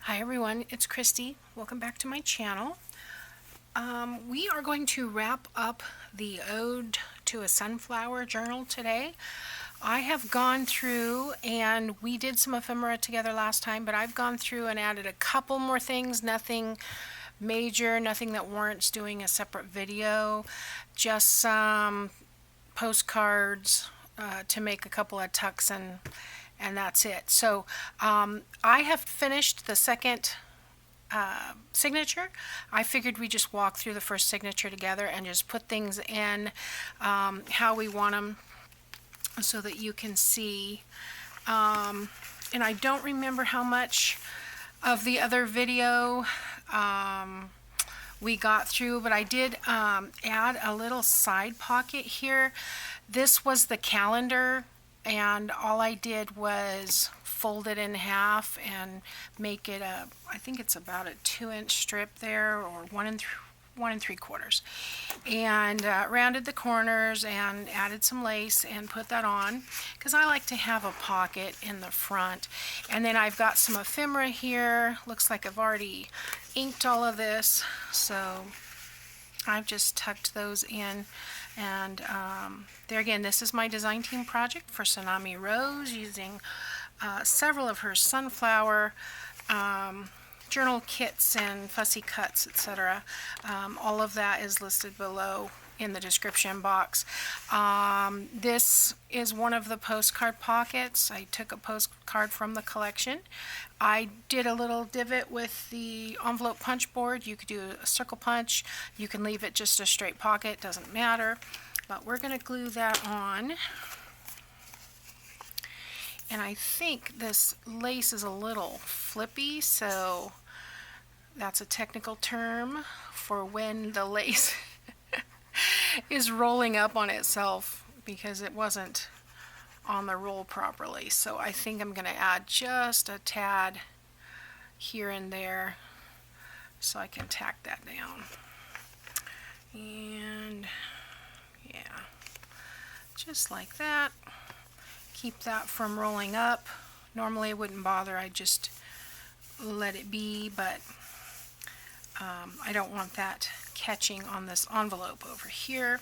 Hi everyone, it's Kristi. Welcome back to my channel. We are going to wrap up the Ode to a Sunflower journal today. I have gone through, and we did some ephemera together last time, but I've gone through and added a couple more things, nothing major, nothing that warrants doing a separate video, just some postcards to make a couple of tucks and that's it. So I have finished the second signature. I figured we just walk through the first signature together and just put things in how we want them so that you can see. And I don't remember how much of the other video we got through, but I did add a little side pocket here. This was the calendar, and all I did was fold it in half and make it I think it's about a 2-inch strip there, or 1 3/4, and rounded the corners and added some lace and put that on because I like to have a pocket in the front. And then I've got some ephemera here. Looks like I've already inked all of this, so I've just tucked those in. And there again, this is my design team project for Tsunami Rose, using several of her sunflower journal kits and fussy cuts, etc. All of that is listed below in the description box. This is one of the postcard pockets. I took a postcard from the collection. I did a little divot with the envelope punch board. You could do a circle punch. You can leave it just a straight pocket, doesn't matter. But we're going to glue that on. And I think this lace is a little flippy, so that's a technical term for when the lace is rolling up on itself because it wasn't on the roll properly. So I think I'm going to add just a tad here and there so I can tack that down. And yeah, just like that. Keep that from rolling up. Normally I wouldn't bother, I just let it be, but I don't want that catching on this envelope over here.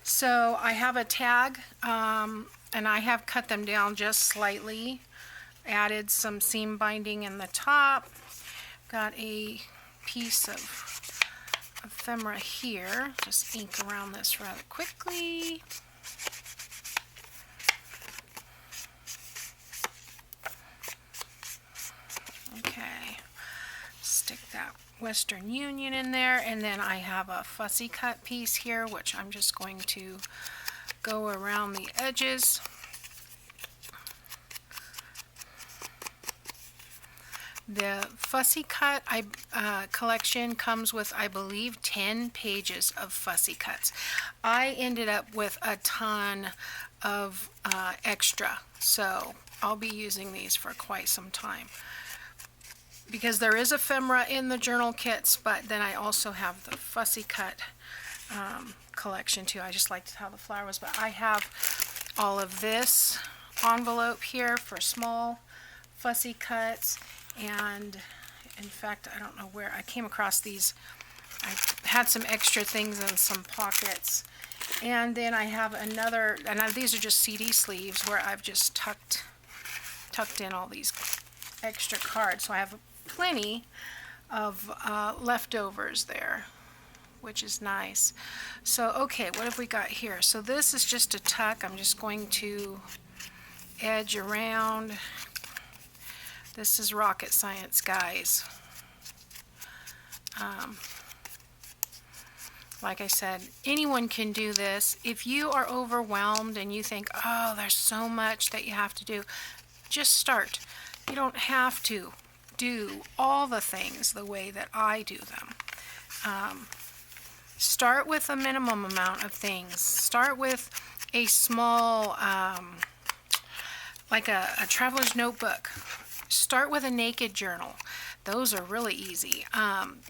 So I have a tag, and I have cut them down just slightly. Added some seam binding in the top. Got a piece of ephemera here. Just ink around this rather quickly. Okay, stick that Western Union in there, and then I have a fussy cut piece here, which I'm just going to go around the edges. The fussy cut collection comes with, I believe, 10 pages of fussy cuts. I ended up with a ton of extra, so I'll be using these for quite some time. Because there is ephemera in the journal kits, but then I also have the fussy cut collection too. I just liked how the flower was, but I have all of this envelope here for small fussy cuts. And in fact, I don't know where I came across these. I had some extra things in some pockets, and then I have another, and these are just CD sleeves where I've just tucked in all these extra cards. So I have plenty of leftovers there, which is nice. So okay, what have we got here? So this is just a tuck. I'm just going to edge around. This is rocket science, guys. Like I said, anyone can do this. If you are overwhelmed and you think, oh, there's so much that you have to do, just start. You don't have to do all the things the way that I do them. Start with a minimum amount of things. Start with a small, like a traveler's notebook. Start with a naked journal. Those are really easy.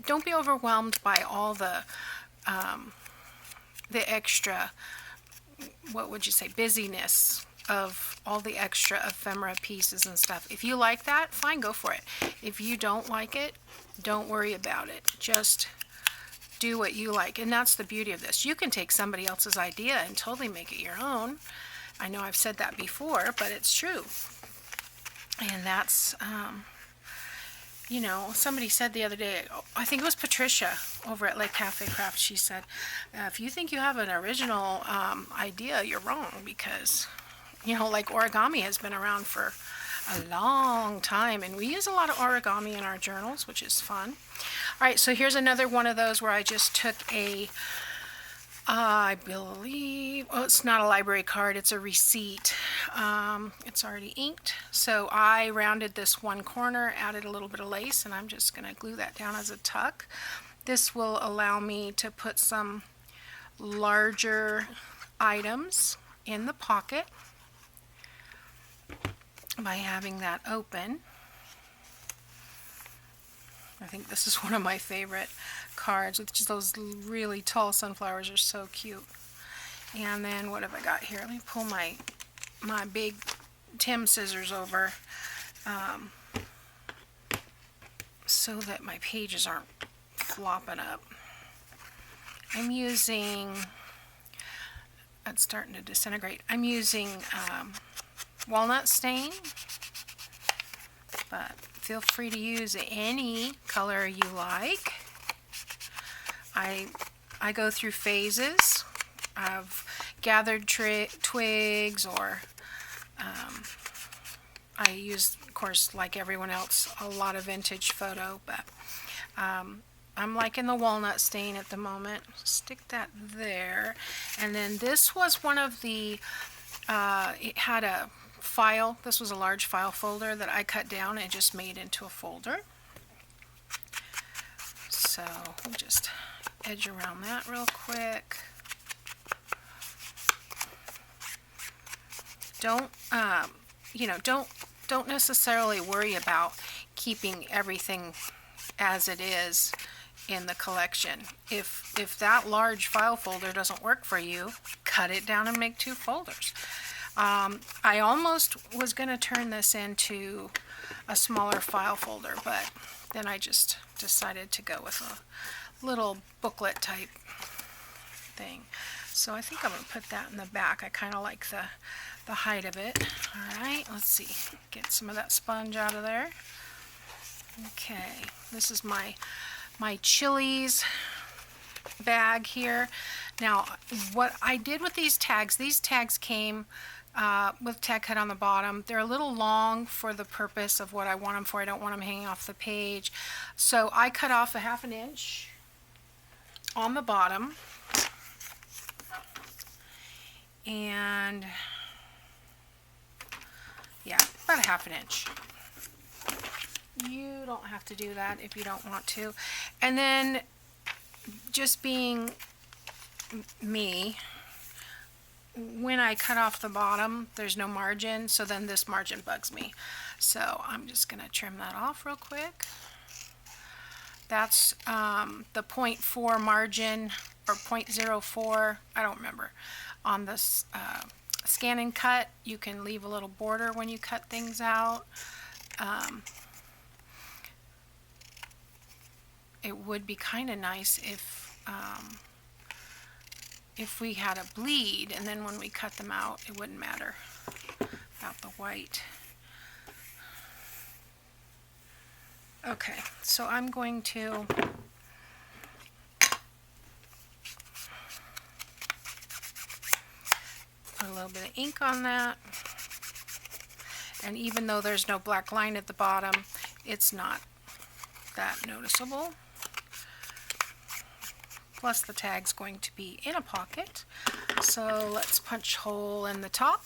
Don't be overwhelmed by all the extra, what would you say, busyness of all the extra ephemera pieces and stuff. If you like that, fine, go for it. If you don't like it, don't worry about it. Just do what you like. And that's the beauty of this. You can take somebody else's idea and totally make it your own. I know I've said that before, but it's true. And that's, you know, somebody said the other day, I think it was Patricia over at Lake Cafe Craft, she said, if you think you have an original idea, you're wrong, because, you know, like origami has been around for a long time, and we use a lot of origami in our journals, which is fun. All right, so here's another one of those where I just took a, I believe, oh, it's not a library card, it's a receipt. It's already inked, so I rounded this one corner, added a little bit of lace, and I'm just going to glue that down as a tuck. This will allow me to put some larger items in the pocket by having that open. I think this is one of my favorite cards, with just those really tall sunflowers are so cute. And then what have I got here? Let me pull my big Tim scissors over so that my pages aren't flopping up. I'm using, it's starting to disintegrate. I'm using walnut stain, but feel free to use any color you like. I go through phases. I've gathered twigs, or I use, of course, like everyone else, a lot of vintage photo, but I'm liking the walnut stain at the moment. Stick that there. And then this was one of the, it had a file, this was a large file folder that I cut down and just made into a folder. So we'll just edge around that real quick. Don't, you know, don't necessarily worry about keeping everything as it is in the collection. If that large file folder doesn't work for you, cut it down and make 2 folders. I almost was going to turn this into a smaller file folder, but then I just decided to go with a little booklet type thing. So I think I'm going to put that in the back. I kind of like the height of it. Alright, let's see. Get some of that sponge out of there. Okay, this is my chilies bag here. Now, what I did with these tags came with tag cut on the bottom. They're a little long for the purpose of what I want them for. I don't want them hanging off the page. So I cut off a 1/2 inch on the bottom. And yeah, about a 1/2 inch. You don't have to do that if you don't want to. And then, just being me, when I cut off the bottom, there's no margin, so then this margin bugs me. So I'm just going to trim that off real quick. That's the 0.4 margin, or 0.04, I don't remember. On this scan and cut, you can leave a little border when you cut things out. It would be kind of nice if we had a bleed, and then when we cut them out, it wouldn't matter about the white. Okay, so I'm going to put a little bit of ink on that. And even though there's no black line at the bottom, it's not that noticeable. Plus the tag's going to be in a pocket. So let's punch a hole in the top.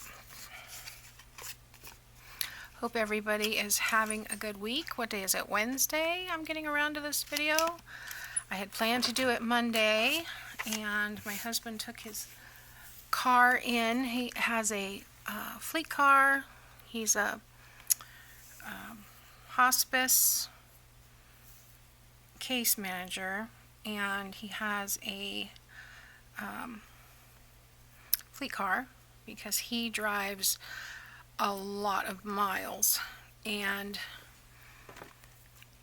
Hope everybody is having a good week. What day is it? Wednesday? I'm getting around to this video. I had planned to do it Monday, and my husband took his car in. He has a fleet car. He's a hospice case manager, and he has a fleet car, because he drives a lot of miles, and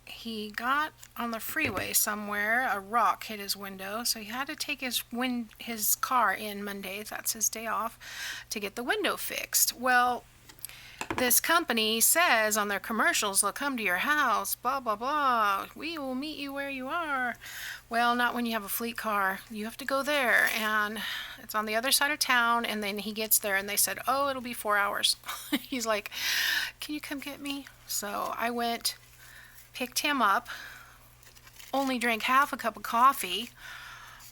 he got on the freeway somewhere, a rock hit his window, so he had to take his car in Monday, that's his day off, to get the window fixed. Well, this company says on their commercials, they'll come to your house, blah, blah, blah. We will meet you where you are. Well, not when you have a fleet car. You have to go there, and it's on the other side of town, and then he gets there, and they said, oh, it'll be 4 hours. He's like, can you come get me? So I went, picked him up, only drank half a cup of coffee.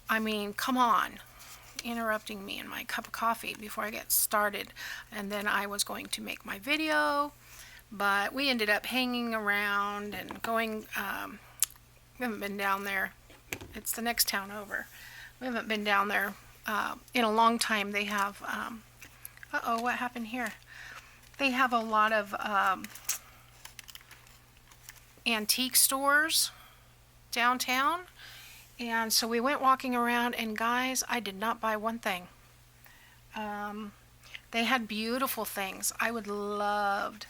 I mean, come on. Interrupting me in my cup of coffee before I get started, and then I was going to make my video, but we ended up hanging around and going. We haven't been down there. It's the next town over. We haven't been down there in a long time. They have what happened here? They have a lot of antique stores downtown. And so we went walking around, and guys, I did not buy one thing. They had beautiful things I would loved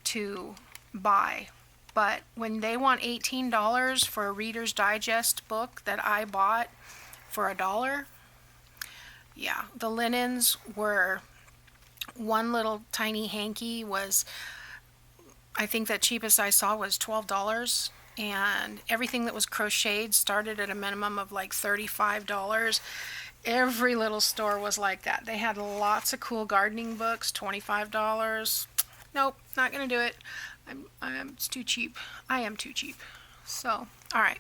to buy, but when they want $18 for a Reader's Digest book that I bought for $1, yeah, the linens were, one little tiny hanky was, I think the cheapest I saw was $12. And everything that was crocheted started at a minimum of like $35. Every little store was like that. They had lots of cool gardening books, $25. Nope, not gonna do it. It's too cheap. I am too cheap. So, all right.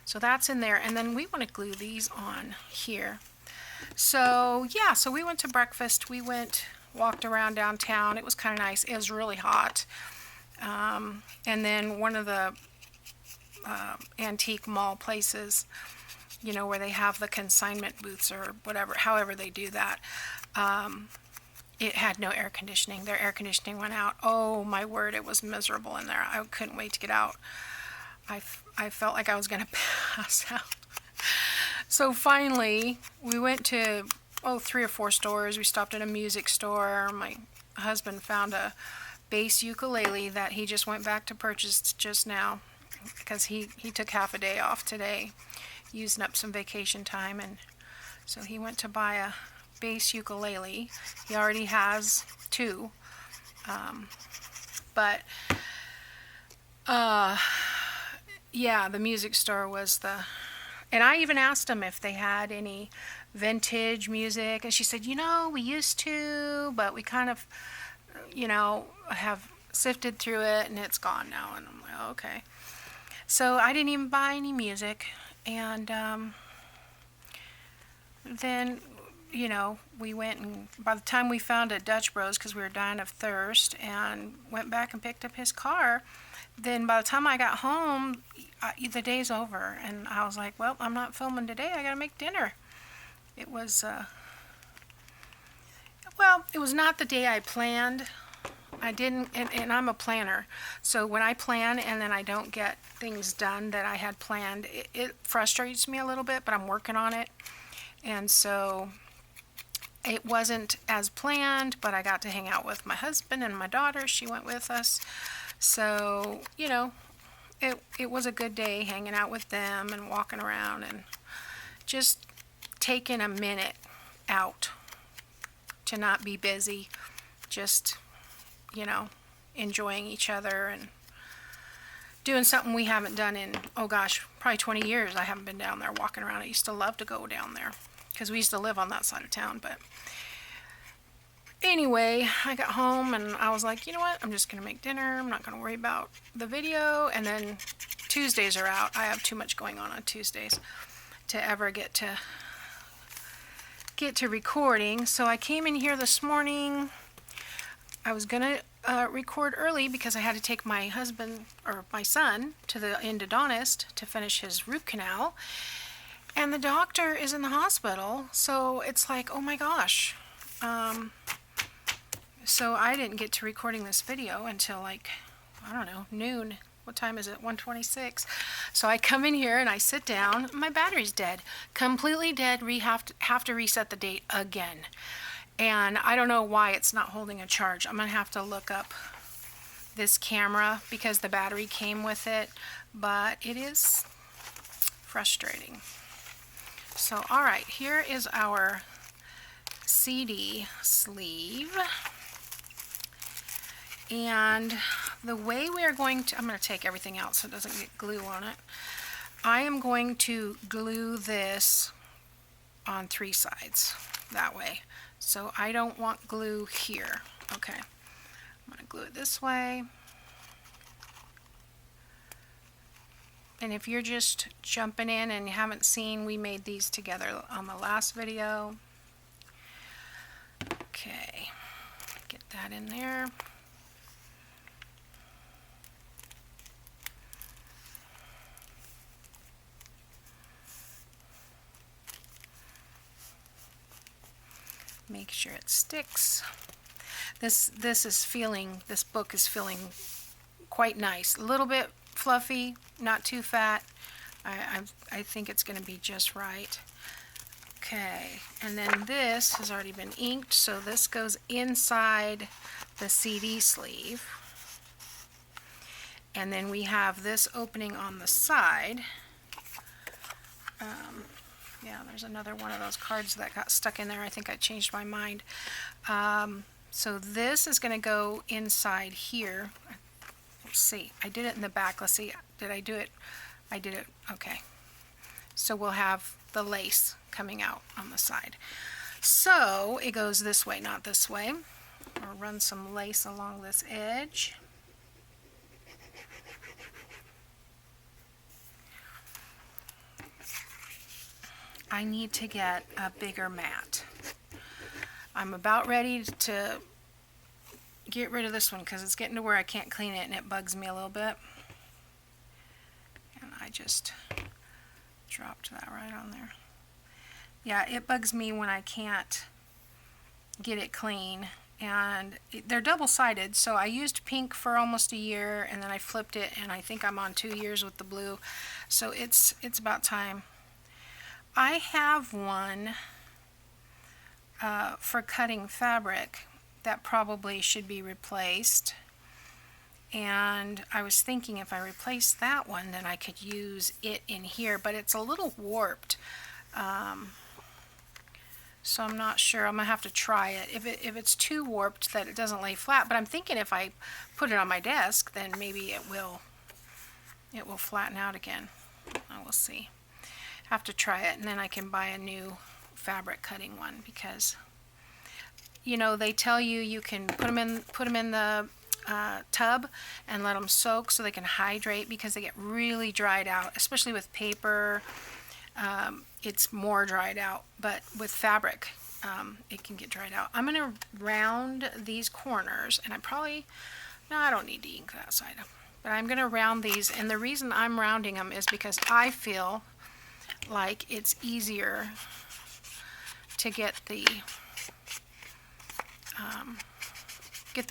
So that's in there, and then we want to glue these on here. So yeah, so we went to breakfast. We walked around downtown. It was kind of nice. It was really hot. And then one of the antique mall places, you know, where they have the consignment booths or whatever, however they do that, it had no air conditioning. Their air conditioning went out. Oh my word, it was miserable in there. I couldn't wait to get out. I felt like I was going to pass out. So finally, we went to 3 or 4 stores. We stopped at a music store. My husband found a bass ukulele that he just went back to purchase just now, because he took half a day off today, using up some vacation time, and so he went to buy a bass ukulele. He already has 2, but yeah, the music store was and I even asked him if they had any vintage music, and she said, you know, we used to, but we kind of, you know, have sifted through it, and it's gone now. And I'm like, okay. So I didn't even buy any music, and then, you know, we went, and by the time we found a Dutch Bros, because we were dying of thirst, and went back and picked up his car, then by the time I got home, the day's over, and I was like, well, I'm not filming today, I gotta make dinner. It was, well, it was not the day I planned. I didn't, and I'm a planner, so when I plan and then I don't get things done that I had planned, it frustrates me a little bit, but I'm working on it. And so it wasn't as planned, but I got to hang out with my husband and my daughter. She went with us. So, you know, it was a good day hanging out with them and walking around and just taking a minute out to not be busy, just, you know, enjoying each other and doing something we haven't done in, oh gosh, probably 20 years. I haven't been down there walking around. I used to love to go down there because we used to live on that side of town. But anyway, I got home and I was like, you know what, I'm just going to make dinner. I'm not going to worry about the video. And then Tuesdays are out. I have too much going on Tuesdays to ever get to recording. So I came in here this morning. I was going to record early because I had to take my husband, or my son, to the endodontist to finish his root canal. And the doctor is in the hospital, so it's like, oh my gosh. So I didn't get to recording this video until like, I don't know, noon. What time is it? 1:26. So I come in here and I sit down. My battery's dead. Completely dead. Have to reset the date again. and I don't know why it's not holding a charge. I'm gonna have to look up this camera because the battery came with it, but it is frustrating. So all right, here is our CD sleeve, and the way we are going to, I'm going to take everything out so it doesn't get glue on it. I am going to glue this on 3 sides that way, so I don't want glue here. Okay, I'm going to glue it this way. And if you're just jumping in and you haven't seen, we made these together on the last video. Okay, get that in there. Make sure it sticks. This book is feeling quite nice. A little bit fluffy, not too fat. I think it's going to be just right. Okay, and then this has already been inked, so this goes inside the CD sleeve. And then we have this opening on the side. Yeah, there's another one of those cards that got stuck in there. I think I changed my mind. So this is going to go inside here. Let's see. I did it in the back. Let's see. Did I do it? I did it. Okay. So we'll have the lace coming out on the side. So it goes this way, not this way. I'll run some lace along this edge. I need to get a bigger mat. I'm about ready to get rid of this one because it's getting to where I can't clean it and it bugs me a little bit. And I just dropped that right on there. Yeah, it bugs me when I can't get it clean. And they're double-sided, so I used pink for almost a year and then I flipped it, and I think I'm on 2 years with the blue. So it's about time. I have one for cutting fabric that probably should be replaced, and I was thinking if I replace that one then I could use it in here, but it's a little warped, so I'm not sure. I'm gonna have to try it. If it's too warped that it doesn't lay flat, but I'm thinking if I put it on my desk then maybe it will flatten out again. I will see. Have to try it, and then I can buy a new fabric cutting one, because you know they tell you can put them in the tub and let them soak so they can hydrate, because they get really dried out, especially with paper. It's more dried out, but with fabric it can get dried out. I'm going to round these corners, and I don't need to ink that side, but I'm going to round these, and the reason I'm rounding them is because I feel like it's easier to get the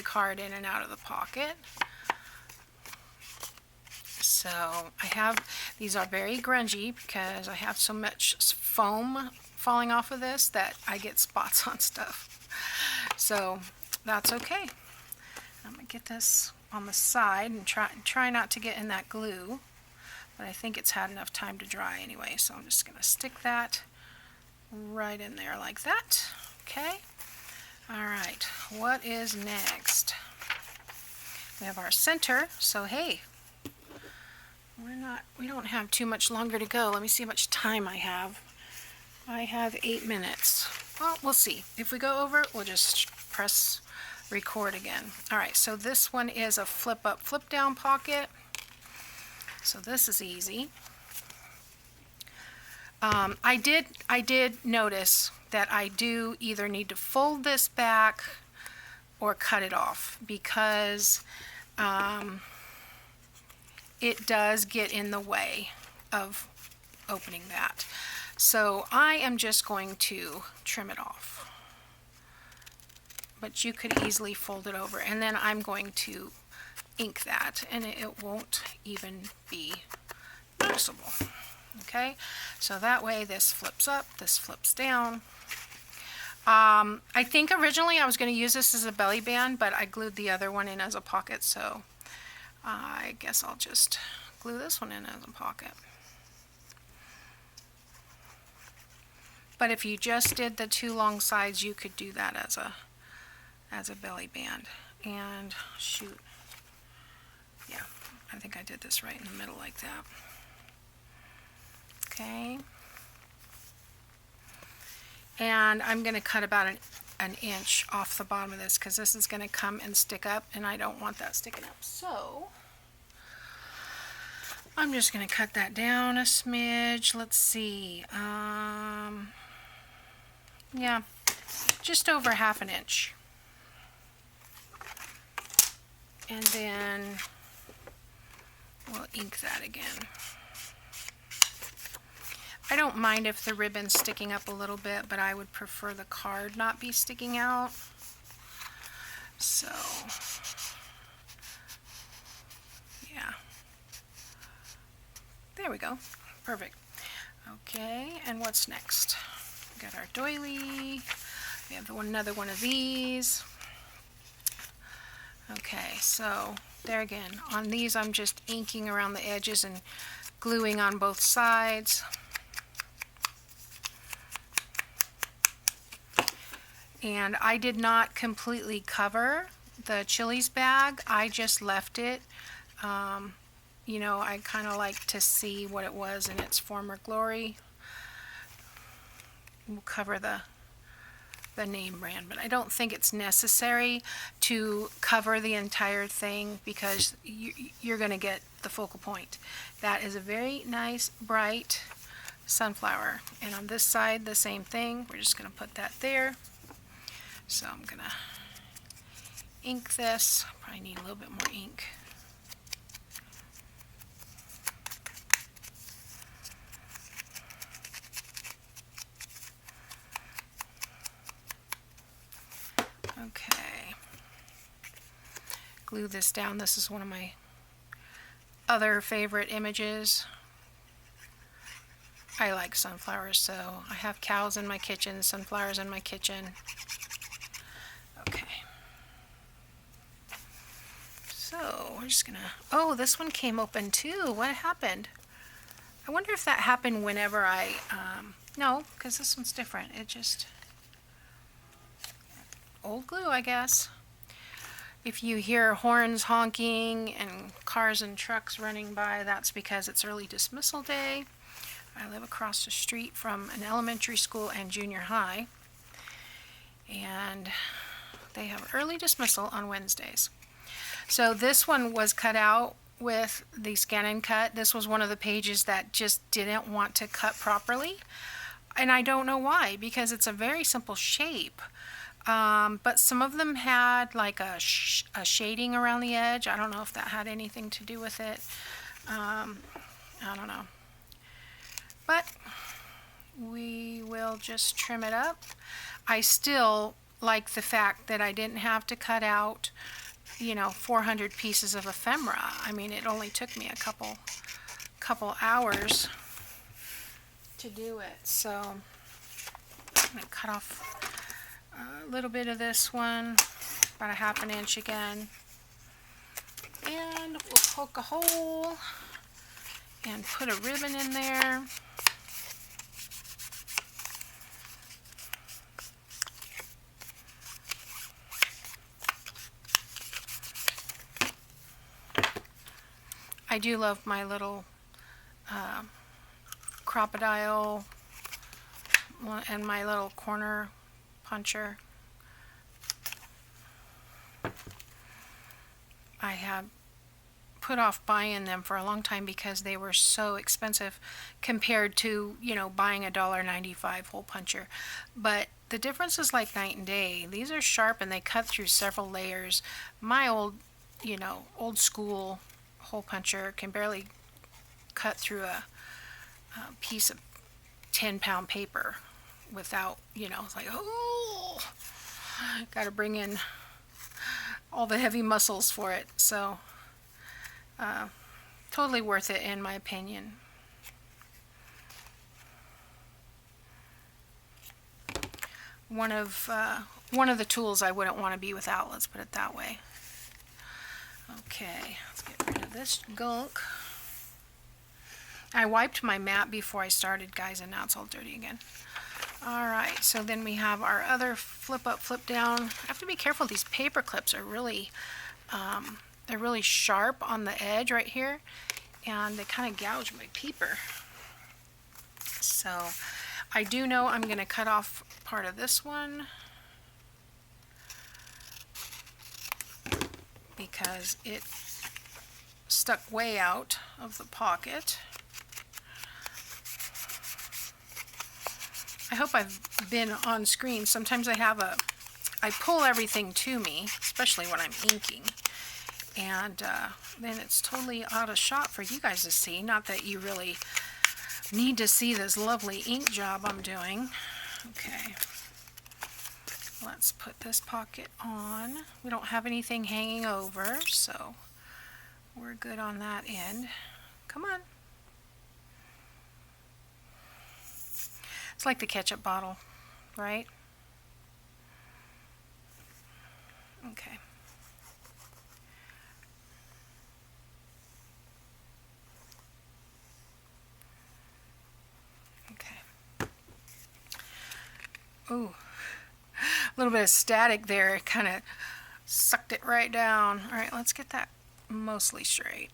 card in and out of the pocket. So I have, these are very grungy because I have so much foam falling off of this that I get spots on stuff. So that's okay. I'm going to get this on the side and try not to get in that glue. But I think it's had enough time to dry anyway, so I'm just going to stick that right in there like that. Okay. All right. What is next? We have our center. So hey, we don't have too much longer to go. Let me see how much time I have. I have 8 minutes. Well, we'll see. If we go over, we'll just press record again. All right. So this one is a flip up, flip down pocket. So this is easy. I did notice that I do either need to fold this back or cut it off, because it does get in the way of opening that. So I am just going to trim it off. But you could easily fold it over, and then I'm going to ink that, and it won't even be noticeable. Okay, so that way this flips up, this flips down. I think originally I was going to use this as a belly band, but I glued the other one in as a pocket, so I guess I'll just glue this one in as a pocket. But if you just did the two long sides, you could do that as a belly band. And shoot, yeah, I think I did this right in the middle like that. Okay. And I'm going to cut about an inch off the bottom of this because this is going to come and stick up, and I don't want that sticking up. So I'm just going to cut that down a smidge. Let's see. Yeah, just over half an inch. And then we'll ink that again. I don't mind if the ribbon's sticking up a little bit, but I would prefer the card not be sticking out. So, yeah. There we go. Perfect. Okay, and what's next? We got our doily. We have another one of these. Okay, so there again, on these I'm just inking around the edges and gluing on both sides. And I did not completely cover the Chili's bag. I just left it. You know, I kind of like to see what it was in its former glory. We'll cover the name brand, but I don't think it's necessary to cover the entire thing because you're going to get the focal point. That is a very nice, bright sunflower. And on this side, the same thing. We're just going to put that there. So I'm going to ink this. Probably need a little bit more ink. Okay. Glue this down. This is one of my other favorite images. I like sunflowers, so I have cows in my kitchen, sunflowers in my kitchen. Okay. So we're just gonna, oh, this one came open too. What happened? I wonder if that happened whenever I, no, because this one's different. It just, old glue, I guess. If you hear horns honking and cars and trucks running by, that's because it's early dismissal day. I live across the street from an elementary school and junior high, and they have early dismissal on Wednesdays. So this one was cut out with the scan and cut. This was one of the pages that just didn't want to cut properly, and I don't know why, because it's a very simple shape. But some of them had like a shading around the edge. I don't know if that had anything to do with it. I don't know. But we will just trim it up. I still like the fact that I didn't have to cut out, you know, 400 pieces of ephemera. I mean, it only took me a couple hours to do it. So I'm going to cut off a little bit of this one, about a half an inch again. And we'll poke a hole and put a ribbon in there. I do love my little crocodile and my little corner puncher. I have put off buying them for a long time because they were so expensive compared to, you know, buying a $1.95 hole puncher. But the difference is like night and day. These are sharp and they cut through several layers. My old, you know, old school hole puncher can barely cut through a piece of 10-pound paper without, you know, it's like, oh, got to bring in all the heavy muscles for it. So totally worth it in my opinion. one of the tools I wouldn't want to be without, let's put it that way. Okay, let's get rid of this gunk. I wiped my mat before I started, guys, and now it's all dirty again. Alright, so then we have our other flip up, flip down. I have to be careful, these paper clips are really, they're really sharp on the edge right here, and they kind of gouge my paper. So I do know I'm going to cut off part of this one because it stuck way out of the pocket. I hope I've been on screen. Sometimes I pull everything to me, especially when I'm inking, and then it's totally out of shot for you guys to see. Not that you really need to see this lovely ink job I'm doing. Okay, let's put this pocket on. We don't have anything hanging over, so we're good on that end. Come on. It's like the ketchup bottle, right? Okay. Okay. Ooh, a little bit of static there. It kind of sucked it right down. All right, let's get that mostly straight.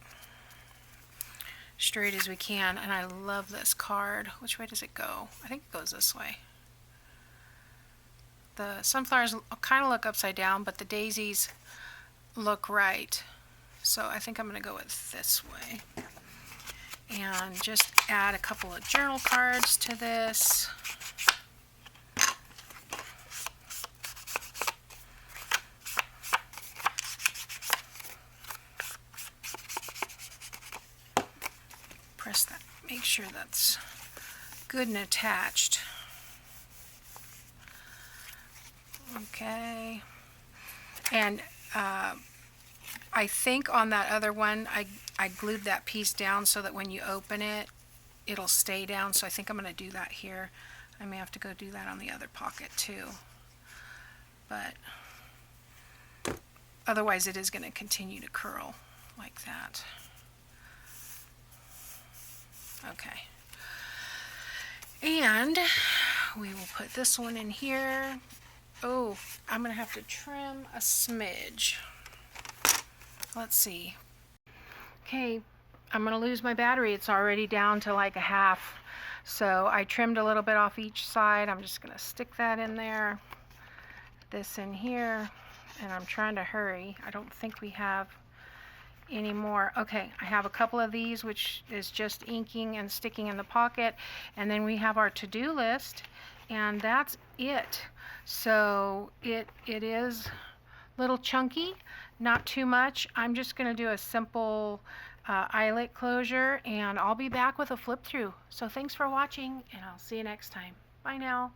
Straight as we can. And I love this card. Which way does it go? I think it goes this way. The sunflowers kind of look upside down, but the daisies look right. So I think I'm going to go with this way. And just add a couple of journal cards to this. Press that. Make sure that's good and attached. Okay. And I think on that other one, I glued that piece down so that when you open it, it'll stay down. So I think I'm going to do that here. I may have to go do that on the other pocket too. But otherwise it is going to continue to curl like that. Okay. And we will put this one in here. Oh, I'm going to have to trim a smidge. Let's see. Okay, I'm going to lose my battery. It's already down to like a half. So I trimmed a little bit off each side. I'm just going to stick that in there. This in here. And I'm trying to hurry. I don't think we have any more. Okay, I have a couple of these, which is just inking and sticking in the pocket. And then we have our to-do list. And that's it. So it is a little chunky, not too much. I'm just going to do a simple eyelet closure, and I'll be back with a flip through. So thanks for watching, and I'll see you next time. Bye now.